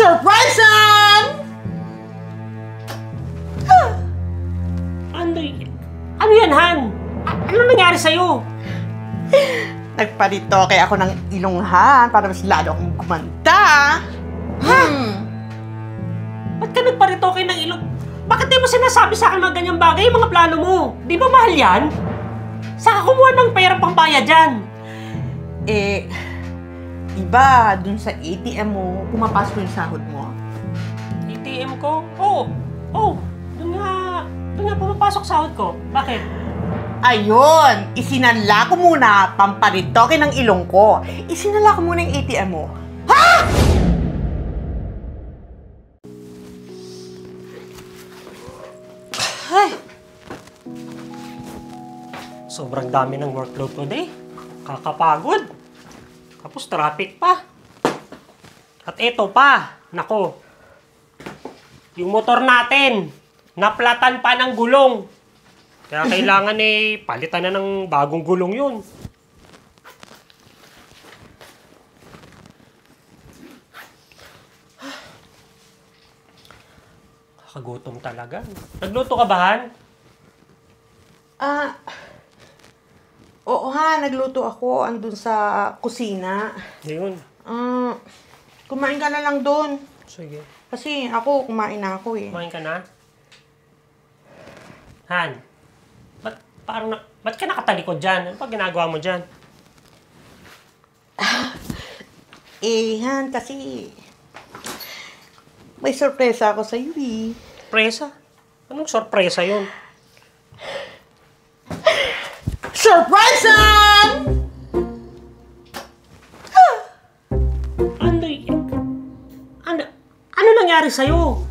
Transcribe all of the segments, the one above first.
Surprisean! Ano yan, Han? Ano nangyari sa'yo? Nagparitoke ako ng ilong, Han, para mas lalo akong gumanda. Ba't ka nagparitoke ng ilong? Bakit di mo sinasabi sa akin mga ganyang bagay, yung mga plano mo? Di ba mahal yan? Saka kumuha ng pera pang bayad dyan. Diba, dun sa ATM mo, pumapasok yung sahod mo? ATM ko? Oo. Doon nga pumapasok sahod ko. Bakit? Ayun! Isinala ko muna pamparitoke ng ilong ko. Isinala ko muna yung ATM mo. Ha?! Ay! Sobrang dami ng workload today. Kakapagod. Tapos traffic pa. At eto pa, nako. Yung motor natin, naplatan pa ng gulong. Kaya kailangan palitan na ng bagong gulong yun. Kakagutom talaga. Nagluto ka ba, Han? Oo, Han. Nagluto ako. Andun sa kusina. Ayun. Kumain ka na lang doon. Sige. Kasi ako, kumain na ako eh. Kumain ka na? Han, ba't ka nakatalikod dyan? Ano pa ginagawa mo dyan? Han, kasi may sorpresa ako sa'yo eh. Sorpresa? Anong sorpresa yun? Surprisean! Ano nangyari sa'yo?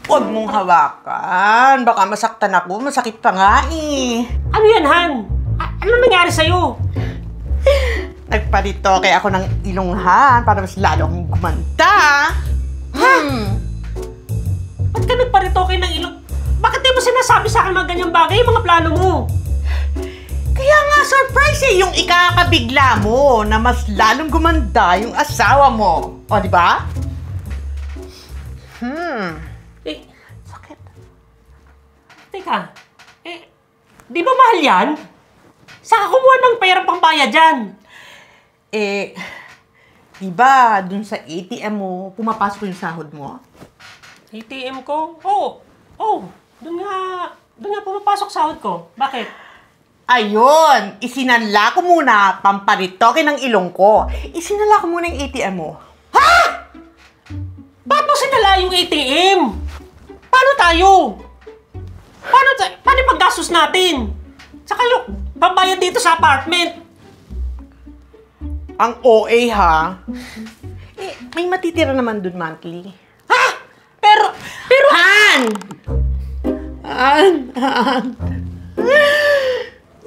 Huwag mong hawakan. Baka masaktan ako. Masakit pa nga eh. Ano yan, Han? Ano nangyari sa'yo? Nagparitoke ako ng ilong, Han, para mas lalo akong gumanda. Ba't ka nagparitoke ng ilong? Bakit di mo sinasabi sa akin mga ganyang bagay, yung mga plano mo? Kaya nga surprise eh, yung ikakabigla mo na mas lalong gumanda yung asawa mo. O, di ba? Sakit. Teka, di ba mahal yan? Saka kumuha ng pera pang bayad dyan. Diba, dun sa ATM mo, pumapasok yung sahod mo? ATM ko? Oo. Doon nga pumapasok sahod ko. Bakit? Ayun! Isinala ko muna pamparitoke ng ilong ko. Isinala ko muna yung ATM mo. Ha?! Ba't mo sinala yung ATM? Paano tayo? Paano yung paggastos natin? Saka yung babayad dito sa apartment. Ang OA ha? May matitira naman dun monthly. Ha? Pero... Han!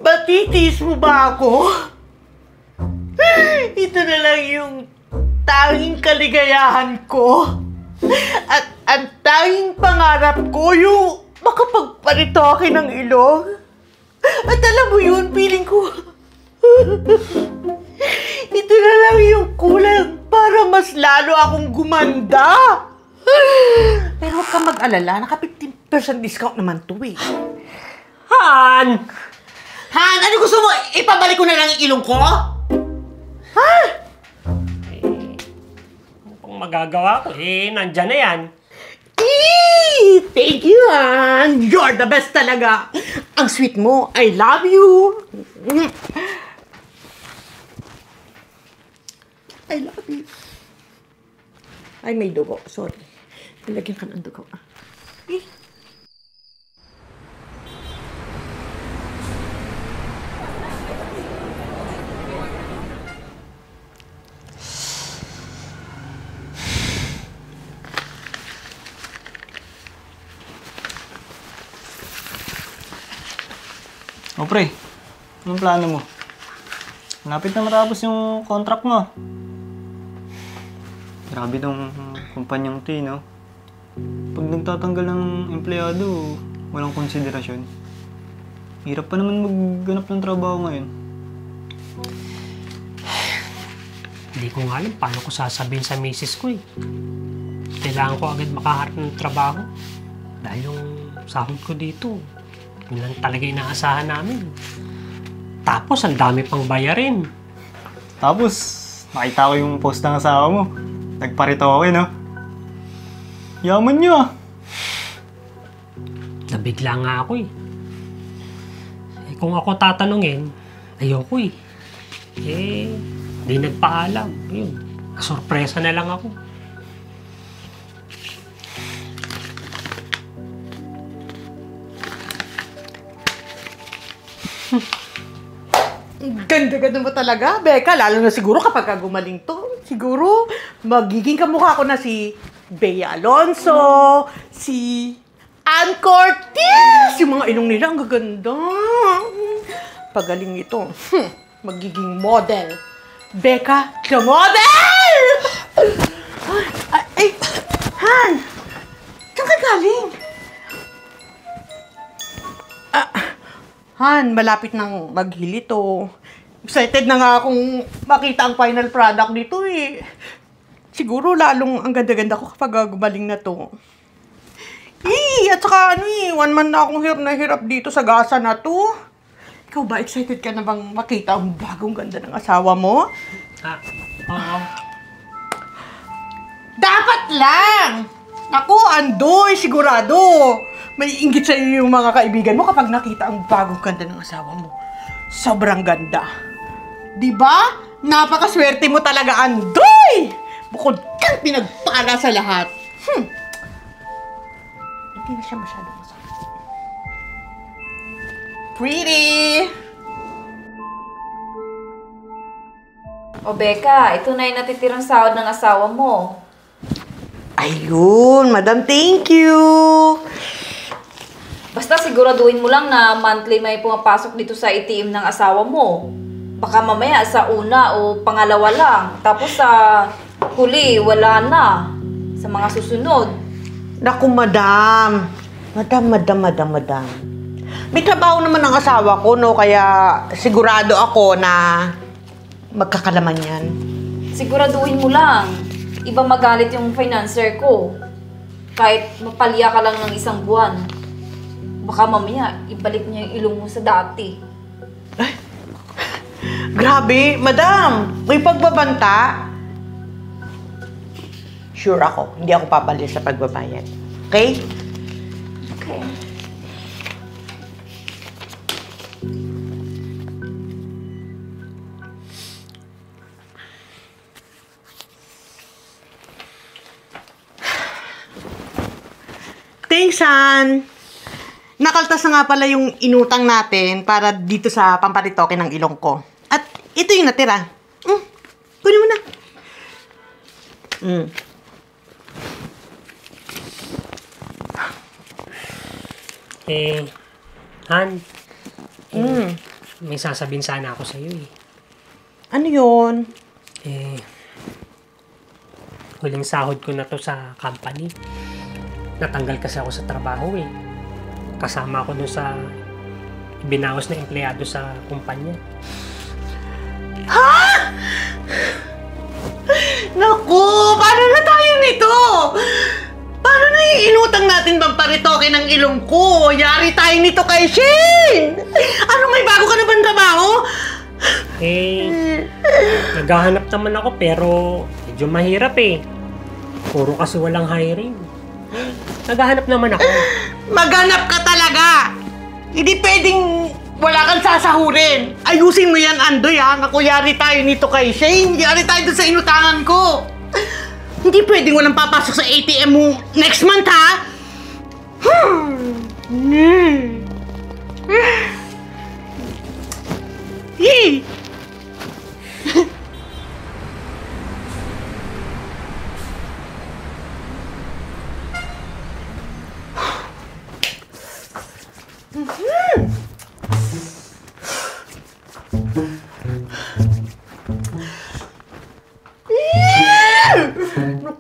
Batitis mo ba ako? Ito na lang yung tanging kaligayahan ko. At ang tanging pangarap ko yung makapagparitoke ng ilong. At alam mo yun, feeling ko, ito na lang yung kulang para mas lalo akong gumanda. Pero huwag kang mag-alala, naka 15% discount naman to eh. Han, ano gusto mo? Ipabalik ko na lang yung ilong ko? Ha? ano pang magagawa ko? Nandyan na yan. Thank you, Han. You're the best talaga. Ang sweet mo. I love you. I love you. Ay, may dugo. Sorry. Nilagyan ka ng dugo. O pre, anong plano mo? Malapit na matapos yung contract mo. Grabe tong kumpanyang to, no? Pag nagtatanggal ng empleyado, walang konsiderasyon. Hirap pa naman magganap ng trabaho ngayon. Hindi ko nga alam paano ko sasabihin sa misis ko eh. kailangan ko agad makaharap ng trabaho. Dahil yung sahod ko dito, yun lang talaga inaasahan namin. Tapos, ang dami pang bayarin. Tapos, nakita ko yung post ng asawa mo. Nagparito ako no? Yaman niyo ah. Nabigla nga ako eh. Kung ako tatanungin, ayoko eh. Di nagpaalam. Yun, sorpresa na lang ako. Ganda-ganda mo talaga, Becca. Lalo na siguro kapag gumaling to. Siguro, magiging kamukha ko na si Bea Alonso, si Ann Cortez. Yung mga ilong nila, ang gaganda. Pagaling ito. Magiging model. Becca, the model! Ay, Han! Saan ka galing? Han, malapit nang maghilito. Excited na nga akong makita ang final product nito eh. Siguro lalong ang ganda-ganda ko kapag gumaling na to. At saka 1 month na akong hirap na hirap dito sa gasa na to. Ikaw ba, excited ka na bang makita ang bagong ganda ng asawa mo? Oo. Dapat lang! Naku, Andoy, sigurado. May inggit sa iyo yung mga kaibigan mo kapag nakita ang bagong ganda ng asawa mo. Sobrang ganda. Diba? Napakaswerte mo talaga, Andoy! Bukod kang pinagpala sa lahat. Hindi na siya masyadong masakit. Pretty! O Becca, ito na yung natitirang sahod ng asawa mo. Ayun, Madam, thank you! Basta siguraduhin mo lang na monthly may pumapasok dito sa ATM ng asawa mo. Baka mamaya sa una o pangalawa lang. Tapos sa huli, wala na. Sa mga susunod. Naku, Madam. Madam. May trabaho naman ang asawa ko, no? Kaya sigurado ako na magkakalaman yan. Siguraduhin mo lang. Iba magalit yung financer ko. Kahit mapalya ka lang ng 1 buwan. Baka mamaya, ibalik niya yung ilong mo sa dati. Grabe, Madam. May pagbabanta. Sure ako, hindi ako papalis sa pagbabayad. Okay? Okay. Thanks, Han. Nakaltas na nga pala yung inutang natin para dito sa pamparitoke ng ilong ko. At ito yung natira. Kunin mo na. Han, may sasabihin sana ako sa'yo eh. Ano yun? Huling sahod ko na to sa company. Natanggal kasi ako sa trabaho eh. Kasama ako dun sa binawas na empleyado sa kumpanya. Ha? Naku! Paano na tayo nito? Paano na yung inutang natin bang paritoke ng ilong ko? Yari tayo nito kay Shane! Ano, may bago ka na bang trabaho? Naghahanap naman ako pero medyo mahirap eh. Puro kasi walang hiring. Naghahanap naman ako. Maghanap ka talaga! Hindi pwedeng wala kang sasahurin. Ayusin mo yan, Andoy, ha? Naku, yari tayo nito kay Shane. Yari tayo doon sa inutangan ko. Hindi pwedeng walang papasok sa ATM mo next month, ha? Hey!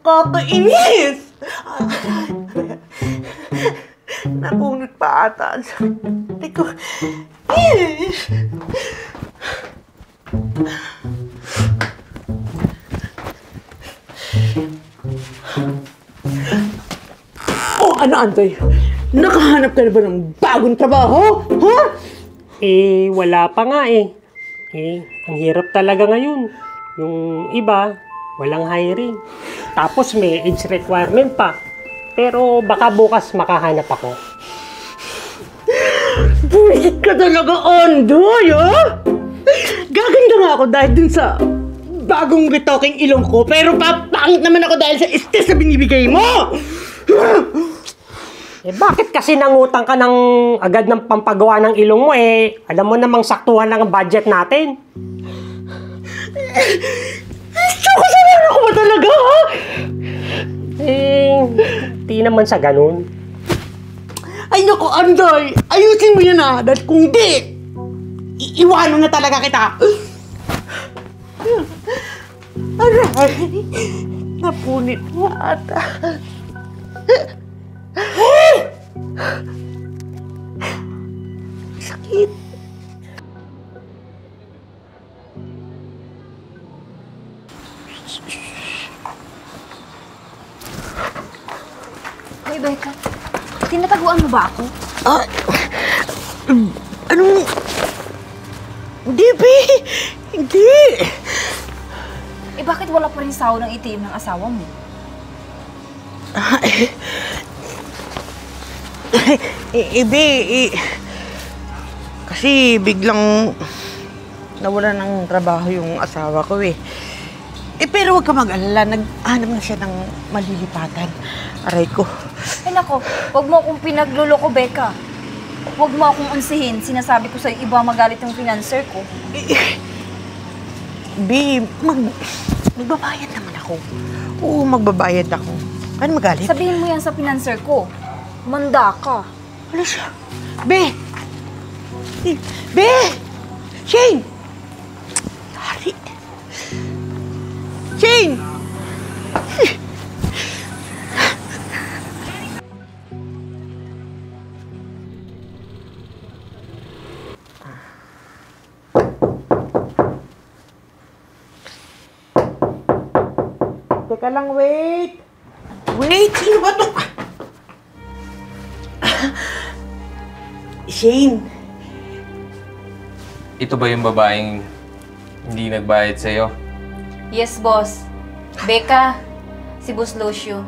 Nakakainis! Napunot pa ata. Teko. Oh, ano, Antoy? Nakahanap ka na ba ng bagong trabaho? Ha? Eh, wala pa nga eh. Eh, ang hirap talaga ngayon. Yung iba, walang hiring. Tapos may age requirement pa. Pero baka bukas makahanap ako. Buwisit ka talaga, Andoy, ha? Gaganda nga ako dahil dun sa bagong retoking ilong ko, pero papangit naman ako dahil sa estes na binibigay mo! Eh bakit kasi nangutang ka ng agad ng pampagawa ng ilong mo eh? Alam mo namang saktuhan lang ang budget natin. Tsaka sarili ko ba talaga, ha? Eh, di naman sa ganun. Ay naku, Andoy! Ayusin mo yan, ha? Dahil kung di, iiwanan na talaga kita! Aray! Napunit mo ata. Sakit. Hoy, Becca. Tinataguan mo ba ako? Anong... Hindi, Bi! Hindi! Eh, bakit wala pa rin sahod ng itim ng asawa mo? Bi, kasi biglang nawala ng trabaho yung asawa ko eh. Pero huwag ka mag-alala, naghanap na siya ng malilipatan. Aray ko. Ay nako, huwag mo akong pinagluloko, Becca. Huwag mo akong unsihin. Sinasabi ko sa'yo, iba magalit yung financer ko. Bi, magbabayad naman ako. Oo, magbabayad ako. Ano magalit? Sabihin mo yan sa financer ko. Manda ka. Ano siya? Be! Be! Shane! Yari. Shane! Teka lang, wait! Wait! Sino ba to? Shane! Ito ba yung babaeng hindi nagbayad sa'yo? Yes, boss. Becca, si Boss Lucio.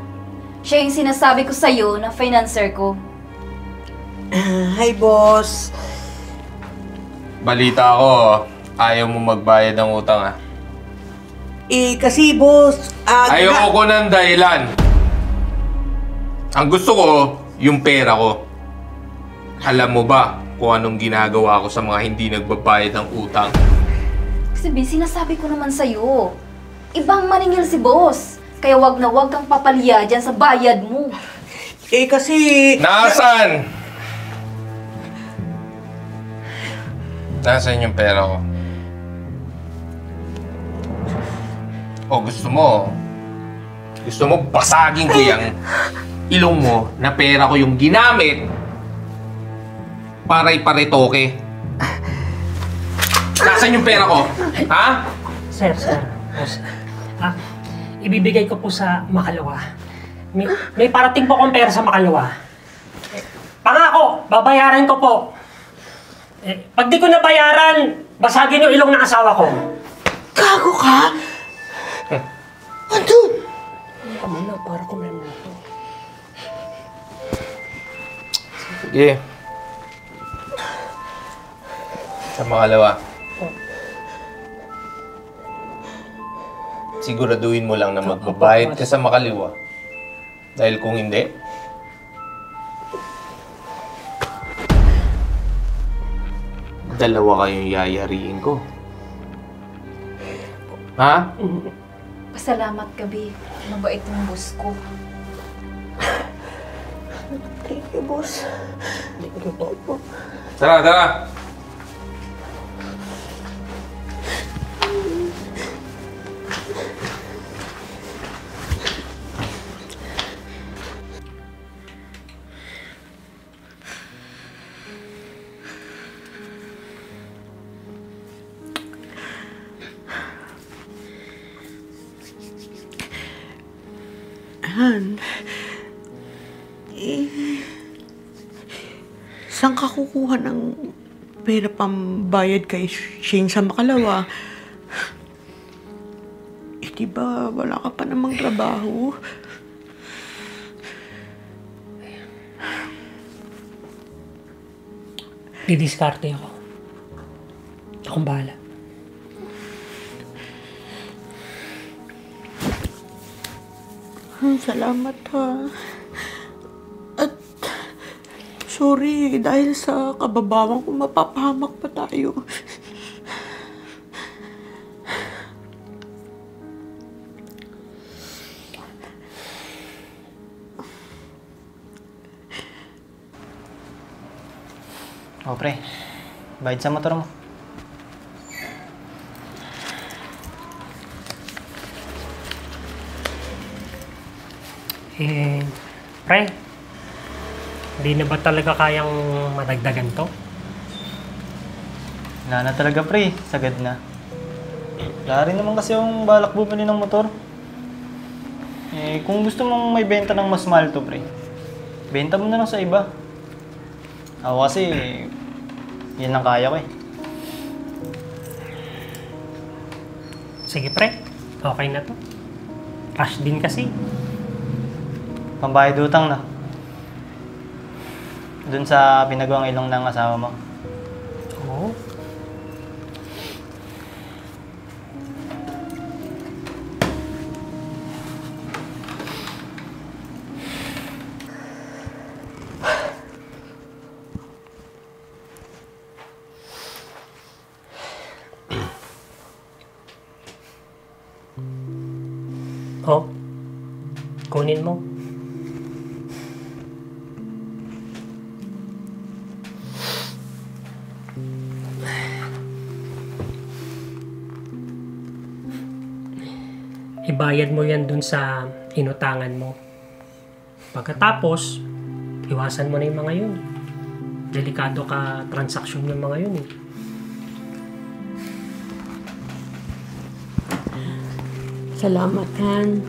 Siya yung sinasabi ko sa'yo na financer ko. Hi, boss. Balita ko, ayaw mo magbayad ng utang Kasi boss, Ayoko ko ng dahilan. Ang gusto ko, yung pera ko. Alam mo ba kung anong ginagawa ko sa mga hindi nagbabayad ng utang? Kasi sinasabi ko naman sa'yo, ibang maningil si boss. Kaya wag na wag kang papalya dyan sa bayad mo. Kasi... Nasaan? Nasaan yung pera ko? O gusto mo basagin ko yung ilong mo na pera ko yung ginamit para iparetoke. Nasaan yung pera ko? Ha? Sir, boss. Ibibigay ko po sa Makalawa. May parating po akong pera sa Makalawa. Pangako, babayaran ko po. Pag di ko nabayaran, basagin yung ilong ng asawa ko. Gago ka? Ano? Tama na, para kumemento. Sige. Sa Makalawa. Siguraduhin mo lang na magbabayad ka sa Makalawa. Dahil kung hindi, dalawa kayong yayariin ko. Ha? Pasalamat ka, Bi. Mabait yung boss ko. Thank you, boss. Thank you po. Tara, tara! Han. Saan ka kukuha ng pera pambayad kay Shane sa Makalawa? Diba wala ka pa namang trabaho? Didiskarte ako. Akong bahala. Salamat ha. At sorry dahil sa kababawan ko mapapahamak pa tayo. O pre, bayad sa motor mo. Pre, hindi na ba talaga kayang madagdagan to? Wala na talaga pre, sagad na. Wala rin naman kasi yung balak bumili ng motor. Kung gusto mong may benta ng mas mahal to pre, benta mo na lang sa iba. Ako kasi, yan ang kaya ko eh. Sige pre, okay na to. Cash din kasi. Pambayad utang na. Doon sa pinagawang ilong ng asawa mo. Oo. Oh, kunin mo. Ibayad mo yan dun sa inutangan mo. Pagkatapos, iwasan mo na yung mga yun. Delikado ka transaksyon yung mga yun eh. Salamat, Han.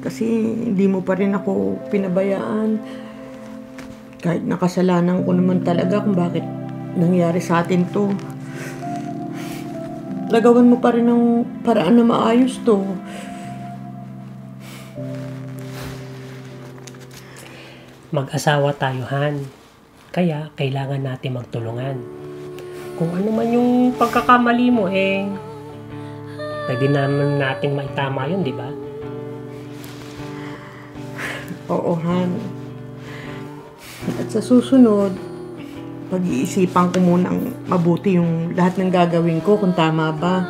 Kasi hindi mo pa rin ako pinabayaan. Kahit nakasalanan ko naman talaga kung bakit nangyari sa atin to. Nagawan mo pa rin ng paraan na maayos to. Mag-asawa tayo, Han. Kaya kailangan natin magtulungan. Kung ano man yung pagkakamali mo, pwede naman nating maitama yun, di ba? Oo, Han. At sa susunod, pag-iisipan ko munang mabuti yung lahat ng gagawin ko kung tama ba.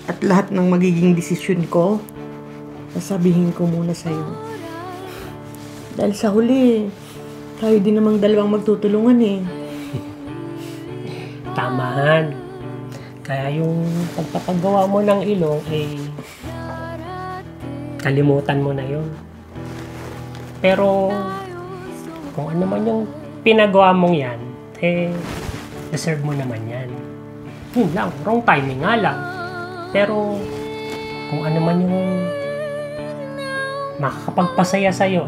At lahat ng magiging desisyon ko, sasabihin ko muna sa'yo. Dahil sa huli, tayo din namang dalawang magtutulungan eh. Tamahan. Kaya yung pagpapagawa mo ng ilong, kalimutan mo na yun. Pero, kung ano man yung pinagawa mong yan, deserve mo naman yan. Yun lang, wrong timing nga lang. Pero, kung ano man yung makakapagpasaya sa'yo,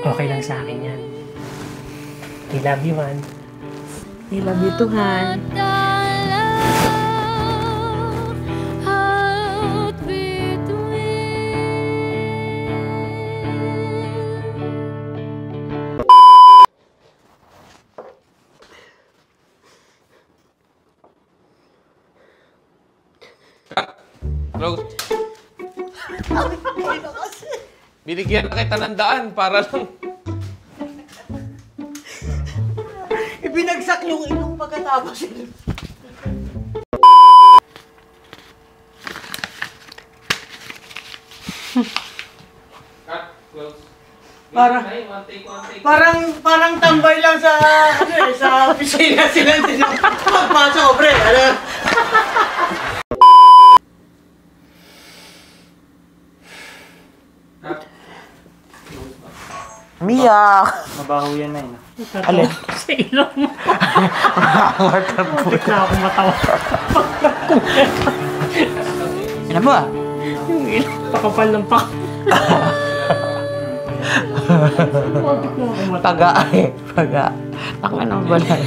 okay lang sa akin yan. I love you, Han. I love you too, Han. Rose. Binigyan na kita ng daan para lang. Ibinagsak yung ilong pagkatapos. Cut, close. Parang tambay lang sa sa opisina sila pagpasok, pre. Mia! Mabaho yan na yun. Alin? Sa ilong mo. Bakit na ako matawa? Ano ba? Yung ina, pakapal ng pak. Paga. Tanga ng balay.